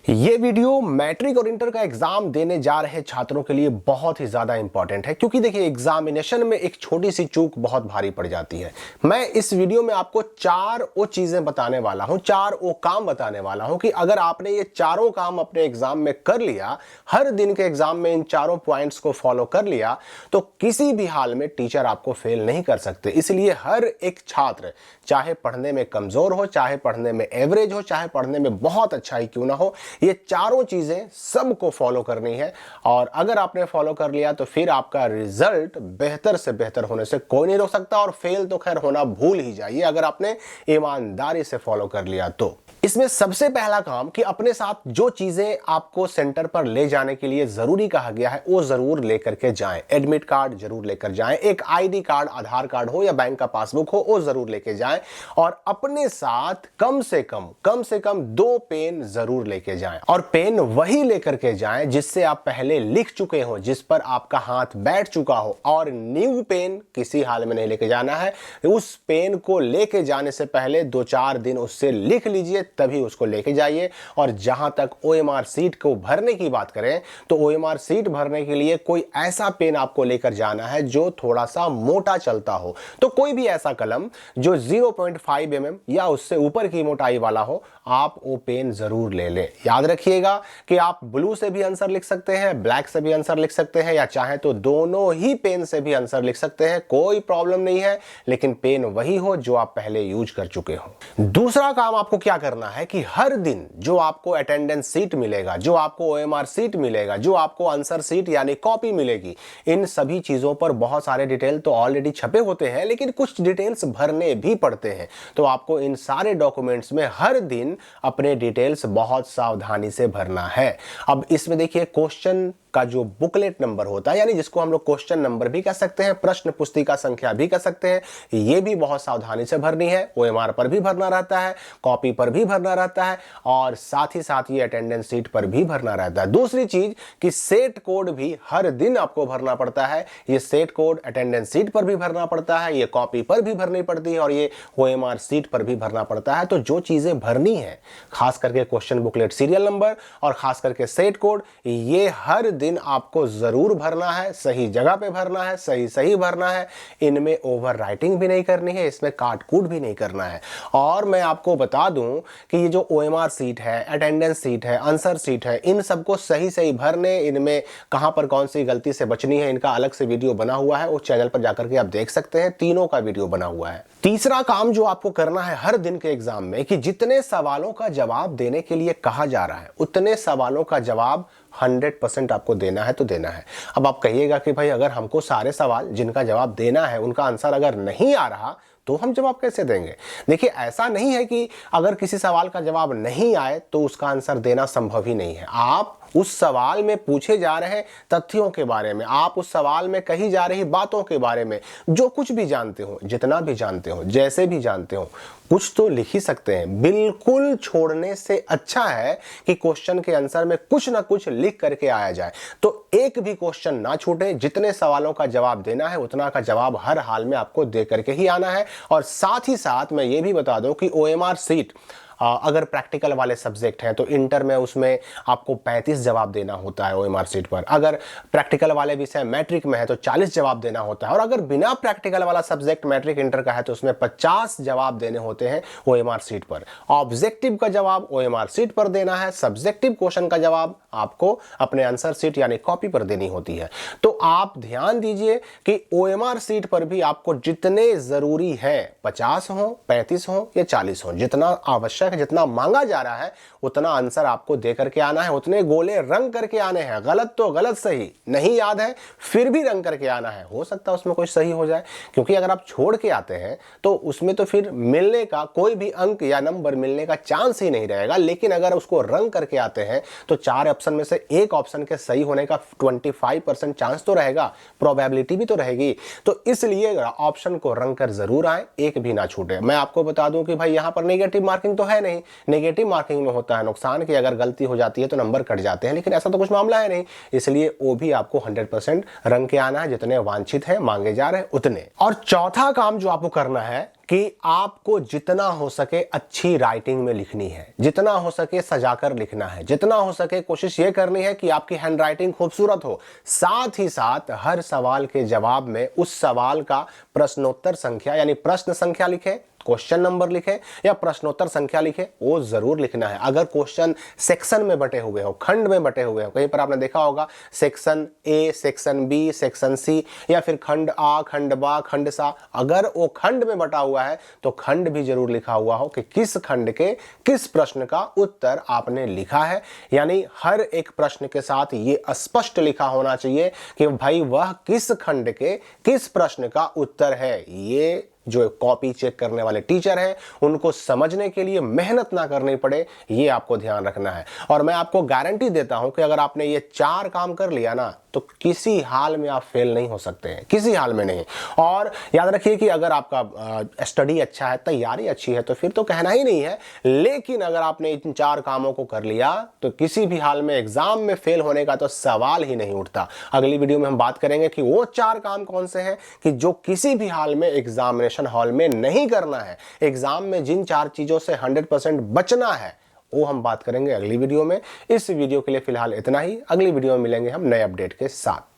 ये video matric और inter का एग्जाम देने जा रहे छात्रों के लिए बहुत ही ज्यादा इंपॉर्टेंट है, क्योंकि देखिए एग्जामिनेशन में एक छोटी सी चूक बहुत भारी पड़ जाती है। मैं इस वीडियो में आपको चार वो चीजें बताने वाला हूं, चार वो काम बताने वाला हूं कि अगर आपने ये चारों काम अपने एग्जाम में कर लिया, हर दिन के एग्जाम में इन चारों पॉइंट्स को फॉलो कर लिया, तो किसी भी हाल में टीचर आपको फेल नहीं कर सकते। इसलिए हर एक छात्र, चाहे पढ़ने में कमजोर हो, चाहे पढ़ने में एवरेज हो, चाहे पढ़ने में बहुत अच्छा ही क्यों ना हो, ये चारों चीजें सबको फॉलो करनी है। और अगर आपने फॉलो कर लिया तो फिर आपका रिजल्ट बेहतर से बेहतर होने से कोई नहीं रोक सकता। और फेल तो खैर होना भूल ही जाइए, अगर आपने ईमानदारी से फॉलो कर लिया तो। इसमें सबसे पहला काम कि अपने साथ जो चीजें आपको सेंटर पर ले जाने के लिए जरूरी कहा गया है वो जरूर लेकर के जाएं। एडमिट कार्ड जरूर लेकर जाएं, एक आईडी कार्ड, आधार कार्ड हो या बैंक का पासबुक हो, वो जरूर लेके जाएं। और अपने साथ कम से कम 2 पेन जरूर लेके जाएं। और पेन वही लेकर के जाएं जिससे आप पहले लिख चुके हो, जिस पर आपका हाथ बैठ चुका हो। और न्यू पेन किसी हाल में नहीं लेके जाना है। उस पेन को लेके जाने से पहले 2-4 दिन उससे लिख लीजिए, तभी उसको लेके जाइए। और जहां तक ओएमआर सीट को भरने की बात करें तो ओएमआर सीट भरने के लिए कोई ऐसा पेन आपको लेकर जाना है जो थोड़ा सा मोटा चलता हो। तो कोई भी ऐसा कलम जो 0.5 mm या उससे ऊपर की मोटाई वाला हो, आप वो पेन जरूर ले लें। याद रखिएगा कि आप ब्लू से भी आंसर लिख सकते हैं, ब्लैक से भी आंसर लिख सकते हैं, या चाहे तो दोनों ही पेन से भी आंसर लिख सकते हैं, कोई प्रॉब्लम नहीं है। लेकिन पेन वही हो जो आप पहले यूज कर चुके हो। दूसरा काम आपको क्या करना है कि हर दिन जो आपको अटेंडेंस सीट मिलेगा, जो आपको ओएमआर सीट मिलेगा, जो आपको आंसर सीट यानी कॉपी मिलेगी, इन सभी चीजों पर बहुत सारे डिटेल तो ऑलरेडी छपे होते हैं, लेकिन कुछ डिटेल्स भरने भी पड़ते हैं। तो आपको इन सारे डॉक्यूमेंट्स में हर दिन अपने डिटेल्स बहुत सावधानी से भरना है। अब इसमें देखिए क्वेश्चन का जो बुकलेट नंबर होता है, यानी जिसको हम लोग क्वेश्चन नंबर भी कह सकते हैं, प्रश्न पुस्तिका संख्या भी कह सकते हैं, ये भी बहुत सावधानी से भरनी है। ओएमआर पर भी भरना रहता है, कॉपी पर भी भरना रहता है, और साथ ही साथ ये अटेंडेंस सीट पर भी भरना रहता है। दूसरी चीज कि सेट कोड भी हर दिन आपको भरना पड़ता है। ये सेट कोड अटेंडेंस सीट पर भी भरना पड़ता है, ये कॉपी पर भी भरनी पड़ती है, और ये ओएमआर सीट पर भी भरना पड़ता है। तो जो चीजें भरनी है, खास करके क्वेश्चन बुकलेट सीरियल नंबर और खास करके सेट कोड, ये हर दिन आपको जरूर भरना है, सही जगह पे भरना है, सही भरना है। इनमें ओवर राइटिंग भी नहीं करनी है, इसमें काट कूट भी नहीं करना है। और मैं आपको बता दूं कि ये जो ओएमआर सीट है, अटेंडेंस सीट है, आंसर सीट है, इन सबको सही भरने, इनमें कहां पर कौन सी गलती से बचनी है, इनका अलग से वीडियो बना हुआ है, उस चैनल पर जाकर के आप देख सकते हैं, तीनों का वीडियो बना हुआ है। तीसरा काम जो आपको करना है हर दिन के एग्जाम में कि जितने सवालों का जवाब देने के लिए कहा जा रहा है, उतने सवालों का जवाब 100% आपको देना है तो देना है। अब आप कहिएगा कि भाई अगर हमको सारे सवाल जिनका जवाब देना है उनका आंसर अगर नहीं आ रहा तो हम जवाब कैसे देंगे? देखिए ऐसा नहीं है कि अगर किसी सवाल का जवाब नहीं आए तो उसका आंसर देना संभव ही नहीं है। आप उस सवाल में पूछे जा रहे तथ्यों के बारे में, आप उस सवाल में कही जा रही बातों के बारे में जो कुछ भी जानते हो, जितना भी जानते हो, जैसे भी जानते हो, कुछ तो लिख ही सकते हैं। बिल्कुल छोड़ने से अच्छा है कि क्वेश्चन के आंसर में कुछ ना कुछ लिख करके आया जाए। तो एक भी क्वेश्चन ना छूटे, जितने सवालों का जवाब देना है उतना का जवाब हर हाल में आपको दे करके ही आना है। और साथ ही साथ मैं ये भी बता दूं कि ओएमआर सीट अगर प्रैक्टिकल वाले सब्जेक्ट हैं तो इंटर में उसमें आपको 35 जवाब देना होता है ओएमआर सीट पर। अगर प्रैक्टिकल वाले विषय मैट्रिक में है तो 40 जवाब देना होता है। और अगर बिना प्रैक्टिकल वाला सब्जेक्ट मैट्रिक इंटर का है तो उसमें 50 जवाब देने होते हैं ओएमआर सीट पर। ऑब्जेक्टिव का जवाब ओएमआर सीट पर देना है, सब्जेक्टिव क्वेश्चन का जवाब आपको अपने आंसर सीट यानी कॉपी पर देनी होती है। तो आप ध्यान दीजिए कि ओएमआर सीट पर भी आपको जितने जरूरी है, 50 हो, 35 हो या 40 हो, जितना आवश्यक, जितना मांगा जा रहा है उतना आंसर आपको दे करके आना है, उतने गोले रंग करके आने हैं। गलत तो गलत, सही नहीं याद है फिर भी रंग करके आना है। हो सकता है उसमें कोई सही हो जाए, क्योंकि अगर आप छोड़ के आते हैं तो उसमें तो फिर मिलने का कोई भी अंक या नंबर मिलने का चांस ही नहीं रहेगा। लेकिन अगर उसको रंग करके आते हैं तो 4 ऑप्शन में से एक ऑप्शन के सही होने का 25% चांस तो रहेगा, प्रोबेबिलिटी भी तो रहेगी। तो इसलिए ऑप्शन को रंग कर जरूर आए, एक भी ना छूटे। मैं आपको बता दूं कि भाई यहां पर नेगेटिव मार्किंग तो है नहीं। नेगेटिव मार्किंग में होता है नुकसान कि अगर गलती हो जाती है तो नंबर कट जाते हैं, लेकिन ऐसा तो कुछ मामला है नहीं। इसलिए वो भी आपको 100% रंग के आना है, जितने वांछित हैं, मांगे जा रहे हैं उतने। और चौथा काम जो आपको करना है कि आपको जितना हो सके अच्छी राइटिंग में लिखनी है, जितना हो सके सजाकर लिखना है, जितना हो सके कोशिश यह करनी है कि आपकी हैंडराइटिंग खूबसूरत हो। साथ ही साथ हर सवाल के जवाब में उस सवाल का प्रश्नोत्तर संख्या यानी प्रश्न संख्या लिखें, क्वेश्चन नंबर लिखे या प्रश्नोत्तर संख्या लिखे, वो जरूर लिखना है। अगर क्वेश्चन सेक्शन में बटे हुए हो, खंड में बटे हुए हो, कहीं पर आपने देखा होगा section A, section B, section C या फिर खंड आ, खंड बा, खंड सा, अगर वो खंड में बटा हुआ है तो खंड भी जरूर लिखा हुआ हो कि किस खंड के किस प्रश्न का उत्तर आपने लिखा है। यानी हर एक प्रश्न के साथ ये स्पष्ट लिखा होना चाहिए कि भाई वह किस खंड के किस प्रश्न का उत्तर है। ये जो कॉपी चेक करने वाले टीचर हैं उनको समझने के लिए मेहनत ना करनी पड़े, ये आपको ध्यान रखना है। और मैं आपको गारंटी देता हूं कि अगर आपने ये 4 काम कर लिया ना तो किसी हाल में आप फेल नहीं हो सकते हैं, किसी हाल में नहीं। और याद रखिए कि अगर आपका स्टडी अच्छा है, तैयारी अच्छी है तो फिर तो कहना ही नहीं है, लेकिन अगर आपने इन 4 कामों को कर लिया तो किसी भी हाल में एग्जाम में फेल होने का तो सवाल ही नहीं उठता। अगली वीडियो में हम बात करेंगे कि वो 4 काम कौन से हैं कि जो किसी भी हाल में एग्जामिनेशन हॉल में नहीं करना है। एग्जाम में जिन 4 चीजों से 100% बचना है वो हम बात करेंगे अगली वीडियो में। इस वीडियो के लिए फिलहाल इतना ही, अगली वीडियो में मिलेंगे हम नए अपडेट के साथ।